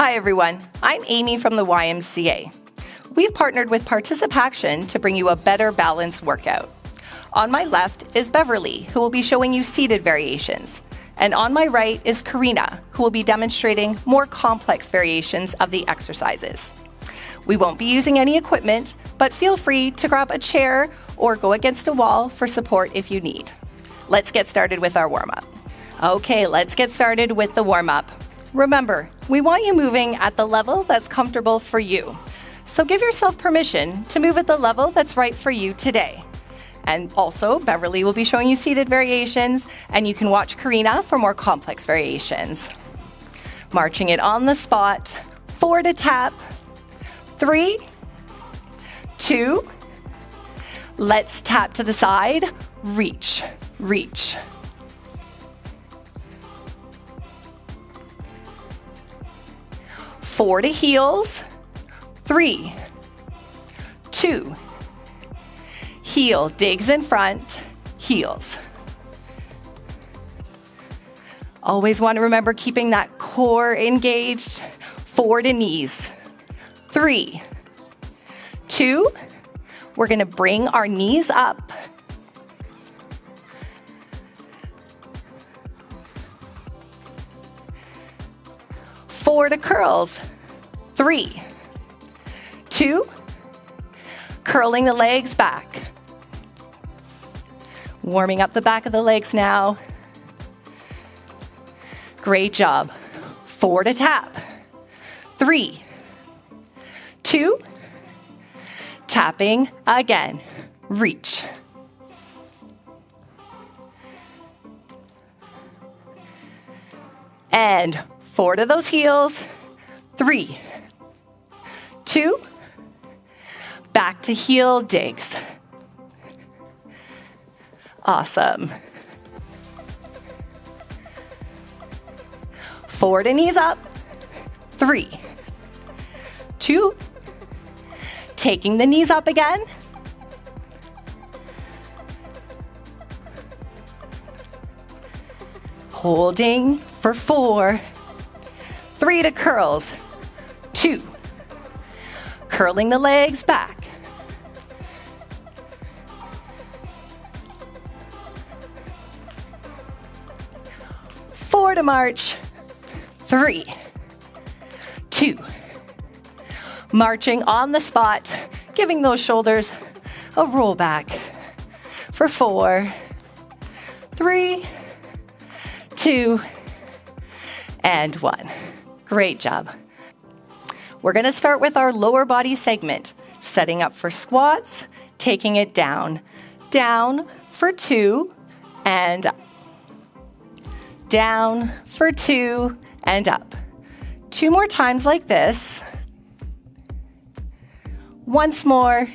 Hi everyone, I'm Amy from the YMCA. We've partnered with Participaction to bring you a better balance workout. On my left is Beverly, who will be showing you seated variations. And on my right is Karina, who will be demonstrating more complex variations of the exercises. We won't be using any equipment, but feel free to grab a chair or go against a wall for support if you need. Let's get started with our warm-up. Okay, let's get started with the warm-up. Remember, we want you moving at the level that's comfortable for you. So give yourself permission to move at the level that's right for you today. And also, Beverly will be showing you seated variations, and you can watch Karina for more complex variations. Marching it on the spot, 4 to tap, 3, 2, let's tap to the side, reach, reach. 4 to heels, 3, 2, heel, digs in front, heels. Always want to remember keeping that core engaged. 4 to knees, 3, 2, we're going to bring our knees up. 4 to curls, 3, 2, curling the legs back. Warming up the back of the legs now. Great job. 4 to tap, 3, 2, tapping again, reach. And 4 to those heels, 3, 2, back to heel digs. Awesome. 4 to knees up, 3, 2, taking the knees up again. Holding for 4, 3 to curls, 2, curling the legs back. 4 to march, 3, 2, marching on the spot, giving those shoulders a roll back for 4, 3, 2, and 1. Great job. We're going to start with our lower body segment, setting up for squats, taking it down. Down for 2 and up. Down for 2 and up. 2 more times like this. Once more.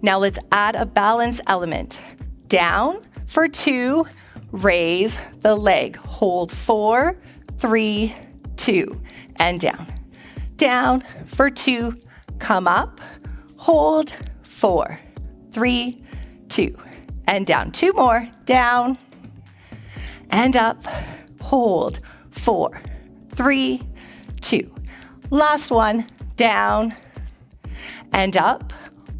Now let's add a balance element. Down for 2, raise the leg. Hold 4, 3, 2, and down. Down for 2, come up, hold 4, 3, 2, and down. 2 more, down and up, hold 4, 3, 2. Last one, down and up,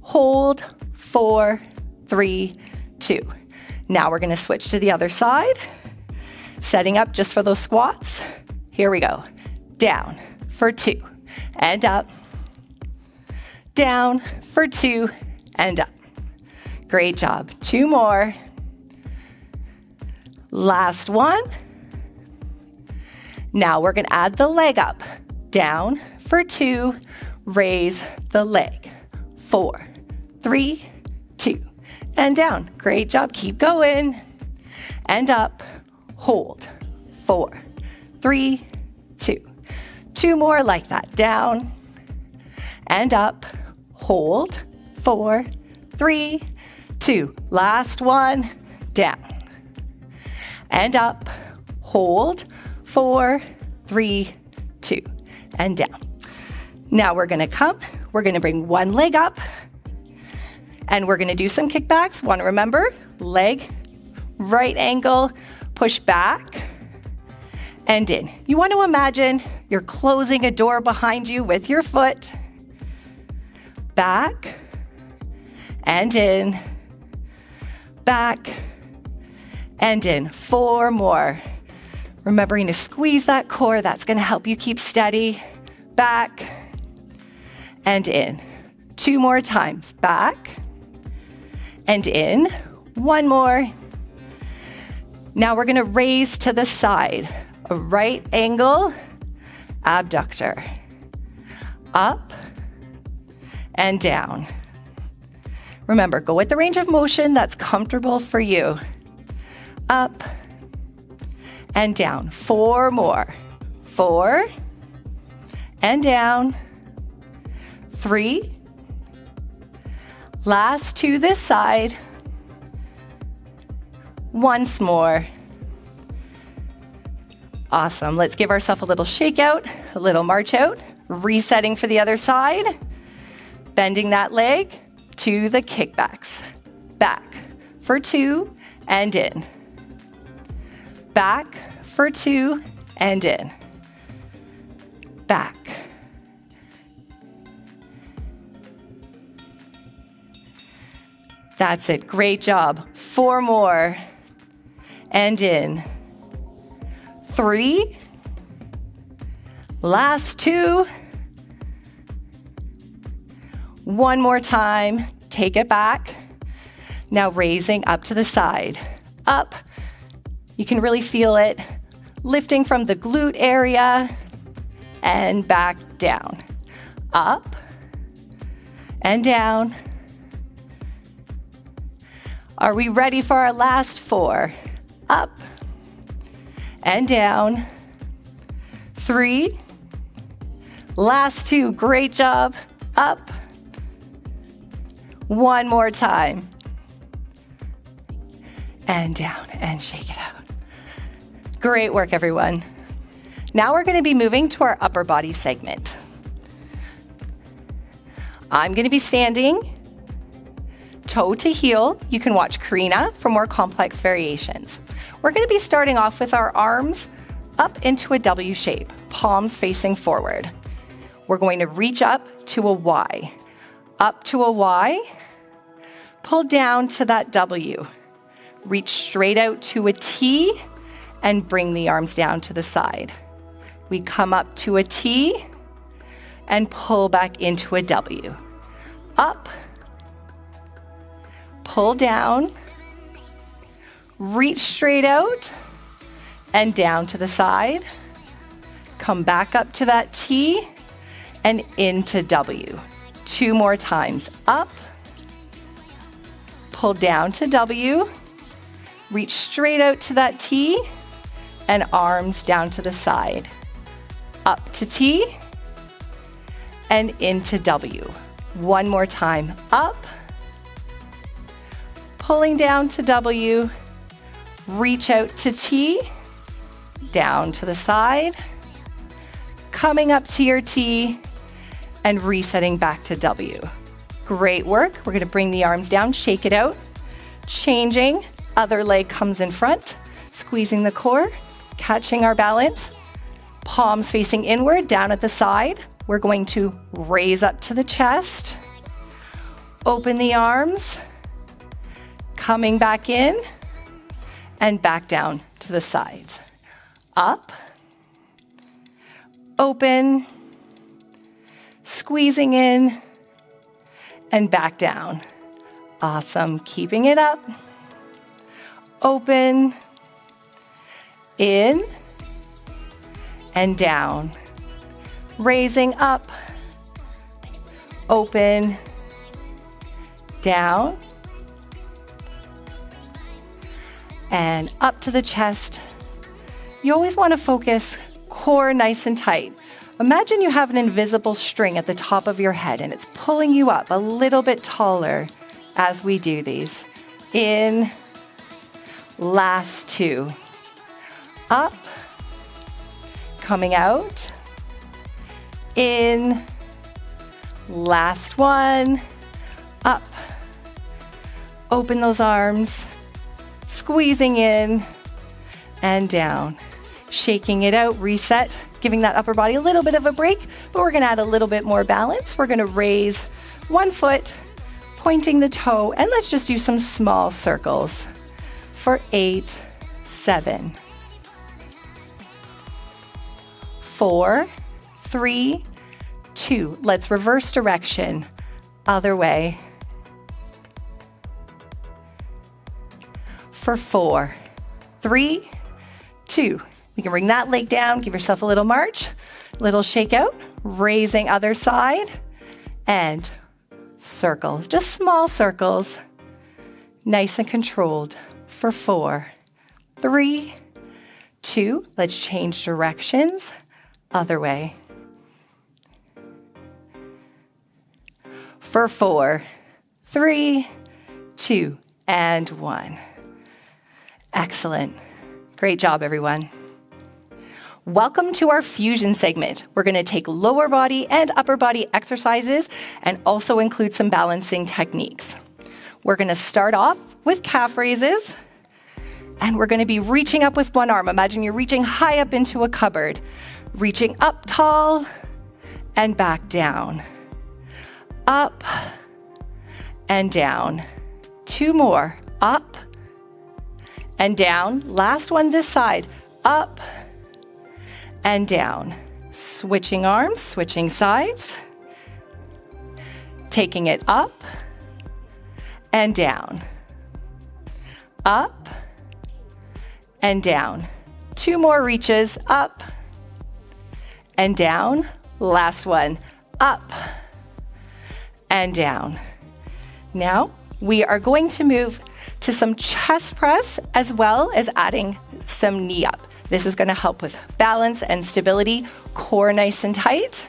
hold 4, 3, 2. Now we're going to switch to the other side, setting up just for those squats. Here we go. Down for 2 and up. Down for 2 and up. Great job. 2 more. Last one. Now we're going to add the leg up. Down for 2, raise the leg. 4, 3, 2, and down. Great job. Keep going. And up. Hold. 4, 3, 2. 2 more like that. Down and up. Hold. 4, 3, 2. Last one. Down and up. Hold. 4, 3, 2. And down. Now we're going to bring one leg up, and we're going to do some kickbacks. Want to remember, leg, right angle, push back, and in. You want to imagine you're closing a door behind you with your foot. Back and in. Back and in. 4 more. Remembering to squeeze that core, that's going to help you keep steady. Back and in. 2 more times. Back and in. 1 more. Now we're going to raise to the side. A right angle abductor. Up and down. Remember, go with the range of motion that's comfortable for you. Up and down. 4 more. 4 and down. 3. Last 2 this side. Once more. Awesome. Let's give ourselves a little shake out, a little march out, resetting for the other side, bending that leg to the kickbacks. Back for 2 and in. Back for 2 and in. Back. That's it. Great job. 4 more. And in. 3. Last 2. 1 more time. Take it back. Now raising up to the side. Up. You can really feel it. Lifting from the glute area. And back down. Up. And down. Are we ready for our last 4? Up and down. 3. Last 2. Great job. Up. 1 more time. And down and shake it out. Great work, everyone. Now we're going to be moving to our upper body segment. I'm going to be standing toe to heel. You can watch Karina for more complex variations. We're going to be starting off with our arms up into a W shape, palms facing forward. We're going to reach up to a Y. Up to a Y, pull down to that W. Reach straight out to a T and bring the arms down to the side. We come up to a T and pull back into a W. Up, pull down, reach straight out and down to the side. Come back up to that T and into W. 2 more times. Up, pull down to W, reach straight out to that T and arms down to the side. Up to T and into W. 1 more time. Up, pulling down to W, reach out to T, down to the side, coming up to your T, and resetting back to W. Great work. We're going to bring the arms down, shake it out, changing. Other leg comes in front, squeezing the core, catching our balance, palms facing inward, down at the side. We're going to raise up to the chest, open the arms, coming back in and back down to the sides. Up, open, squeezing in and back down. Awesome. Keeping it up. Open, in and down. Raising up, open, down, and up to the chest. You always want to focus core nice and tight. Imagine you have an invisible string at the top of your head and it's pulling you up a little bit taller as we do these. In, last 2. Up, coming out. In, last 1. Up, open those arms, squeezing in and down. shaking it out, reset, giving that upper body a little bit of a break, but we're gonna add a little bit more balance. We're gonna raise one foot, pointing the toe, and let's just do some small circles for 8, 7, 4, 3, 2. Let's reverse direction, other way. For 4, 3, 2. You can bring that leg down, give yourself a little march, little shake out, raising other side, and circles, just small circles, nice and controlled. For 4, 3, 2. Let's change directions, other way. For 4, 3, 2, and 1. Excellent. Great job, everyone. Welcome to our fusion segment. We're going to take lower body and upper body exercises and also include some balancing techniques. We're going to start off with calf raises, and we're going to be reaching up with one arm. Imagine you're reaching high up into a cupboard, reaching up tall and back down. Up and down. 2 more. Up and down. Last one this side. Up and down. Switching arms, switching sides. Taking it up and down. Up and down. 2 more reaches. Up and down. Last one. Up and down. Now we are going to move to some chest press as well as adding some knee up. This is going to help with balance and stability, core nice and tight.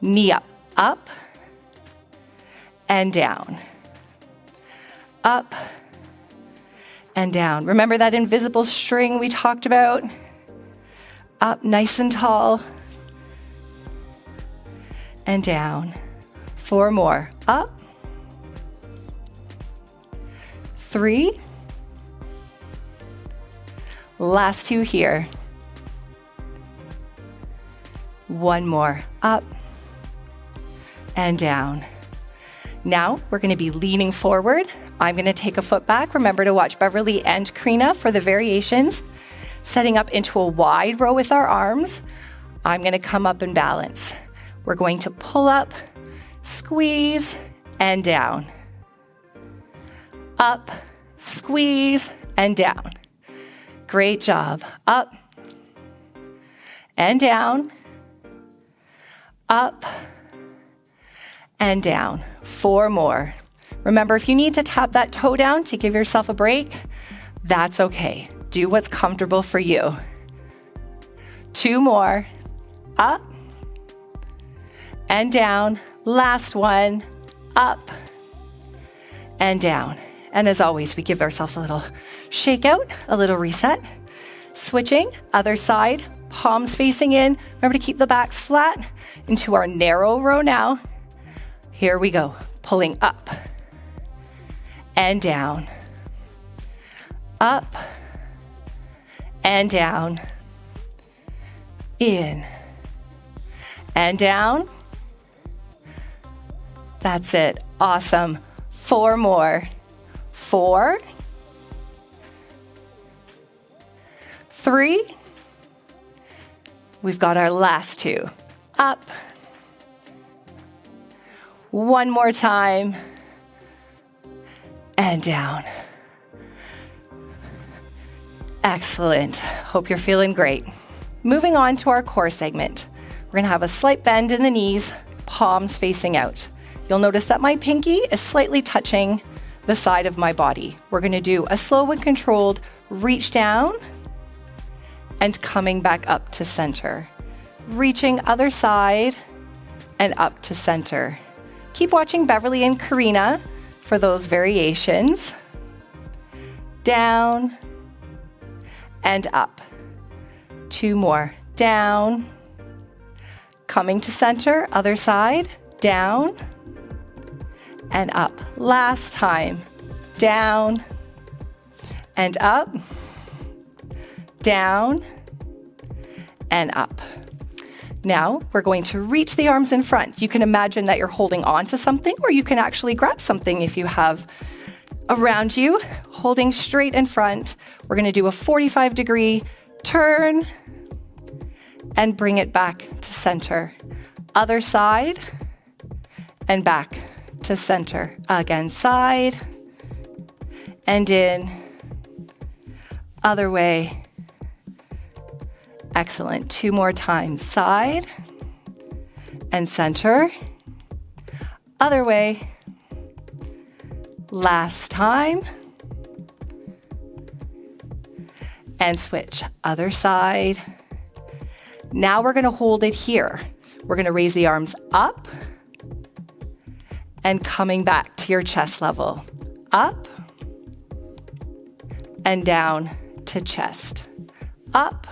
Knee up, up and down. Up and down. Remember that invisible string we talked about? Up nice and tall and down. 4 more. Up. 3. Last 2 here. 1 more. Up and down. Now we're going to be leaning forward. I'm going to take a foot back. Remember to watch Beverly and Karina for the variations. Setting up into a wide row with our arms. I'm going to come up and balance. We're going to pull up, squeeze, and down. Up, squeeze, and down. Great job. Up and down. Up and down. 4 more. Remember, if you need to tap that toe down to give yourself a break, that's okay. Do what's comfortable for you. 2 more. Up and down. Last one. Up and down. And as always, we give ourselves a little shake out, a little reset. Switching, other side, palms facing in. Remember to keep the backs flat into our narrow row now. Here we go. Pulling up and down. Up and down. In and down. That's it. Awesome. 4 more. 4, 3. We've got our last 2. Up. 1 more time. And down. Excellent. Hope you're feeling great. Moving on to our core segment. We're going to have a slight bend in the knees, palms facing out. You'll notice that my pinky is slightly touching the side of my body. We're going to do a slow and controlled reach down and coming back up to center. Reaching other side and up to center. Keep watching Beverly and Karina for those variations. Down and up. 2 more. Down. Coming to center, other side. Down and up. Last time. Down and up. down, and up. Now we're going to reach the arms in front. You can imagine that you're holding on to something, or you can actually grab something if you have around you, holding straight in front. We're going to do a 45-degree turn and bring it back to center. Other side and back to center. Again, side and in. Other way. Excellent. 2 more times. Side and center. Other way. Last time. And switch. Other side. Now we're going to hold it here. We're going to raise the arms up and coming back to your chest level. Up and down to chest. Up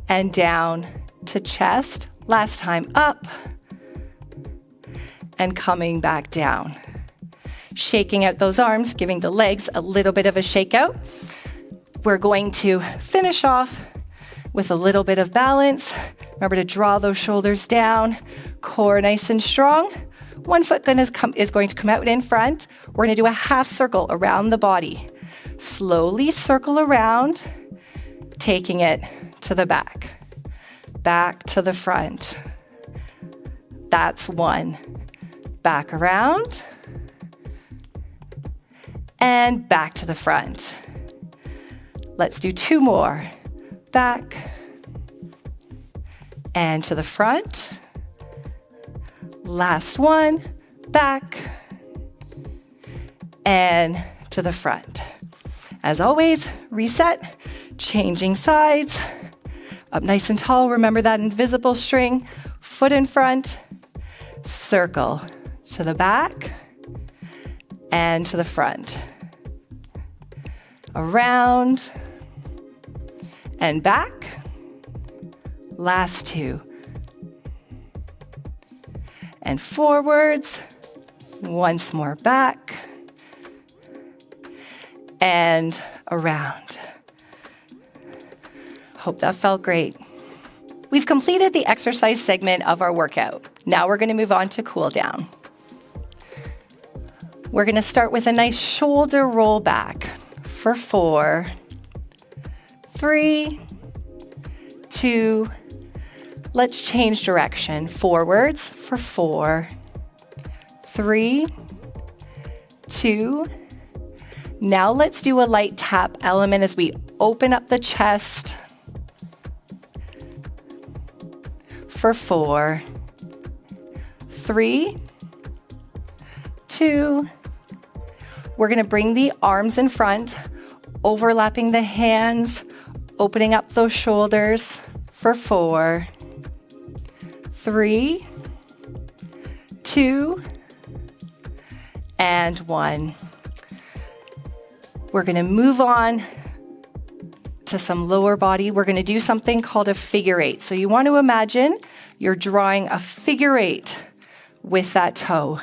and down to chest. Last time, up and coming back down. Shaking out those arms, giving the legs a little bit of a shake out. We're going to finish off with a little bit of balance. Remember to draw those shoulders down, core nice and strong. One foot is going to come out in front. We're going to do a half circle around the body. Slowly circle around, taking it to the back, back to the front. That's 1. Back around and back to the front. Let's do 2 more. Back and to the front. Last one, back and to the front. As always, reset, changing sides, up nice and tall. Remember that invisible string, foot in front, circle to the back and to the front. Around and back. Last 2. And forwards. Once more back. And around. Hope that felt great. We've completed the exercise segment of our workout. Now we're going to move on to cool down. We're going to start with a nice shoulder roll back for 4, 3, 2, let's change direction. Forwards for 4, 3, 2. Now let's do a light tap element as we open up the chest for 4, 3, 2. We're going to bring the arms in front, overlapping the hands, opening up those shoulders for 4, 3, 2, and 1. We're going to move on to some lower body. We're going to do something called a figure 8. So you want to imagine you're drawing a figure 8 with that toe.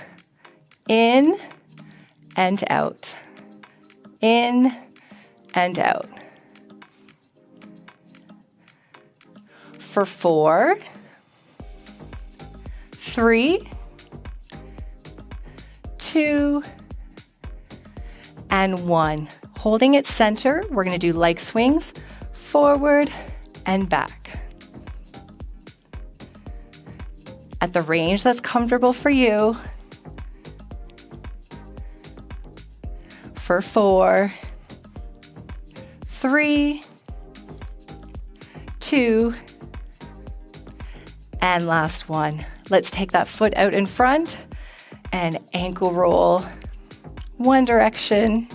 In and out. In and out. For 4, 3, 2, and 1. Holding it center, we're going to do leg swings, forward and back. At the range that's comfortable for you. For 4, 3, 2, and last one. Let's take that foot out in front and ankle roll. One direction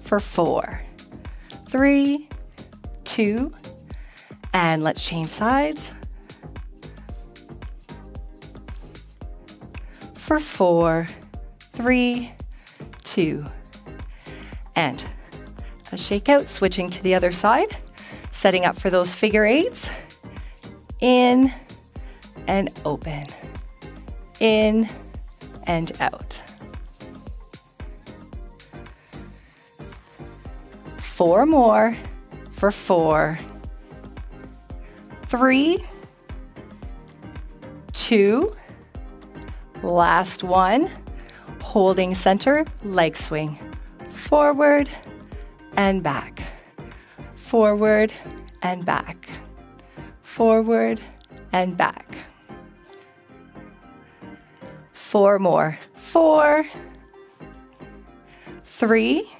for 4, 3, 2, and let's change sides. For 4, 3, 2, and a shake out, switching to the other side, setting up for those figure 8s. In and open. In and out. 4 more. for 4, 3, 2, last one, holding center, leg swing, forward and back, forward and back, forward and back. 4 more, 4, 3,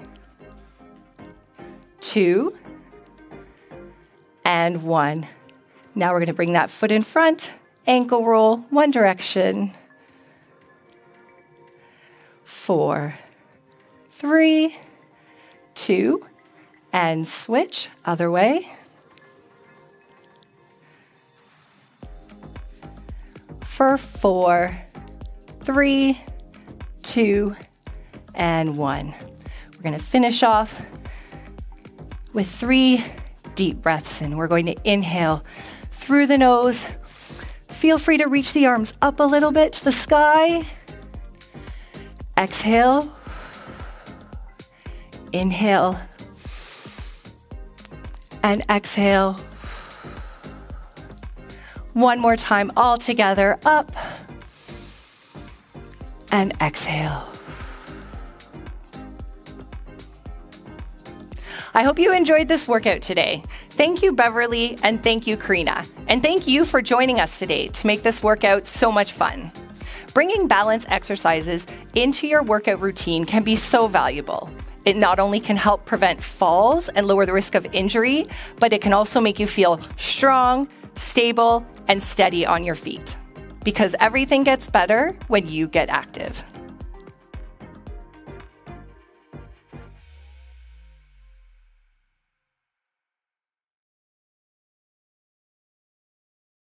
2, and 1. Now we're going to bring that foot in front, ankle roll, one direction. 4, 3, 2, and switch, other way. For 4, 3, 2, and 1. We're going to finish off with 3 deep breaths in. We're going to inhale through the nose. Feel free to reach the arms up a little bit to the sky. Exhale. Inhale. And exhale. One more time, all together, up. And exhale. I hope you enjoyed this workout today. Thank you, Beverly, and thank you, Karina. And thank you for joining us today to make this workout so much fun. Bringing balance exercises into your workout routine can be so valuable. It not only can help prevent falls and lower the risk of injury, but it can also make you feel strong, stable, and steady on your feet. Because everything gets better when you get active.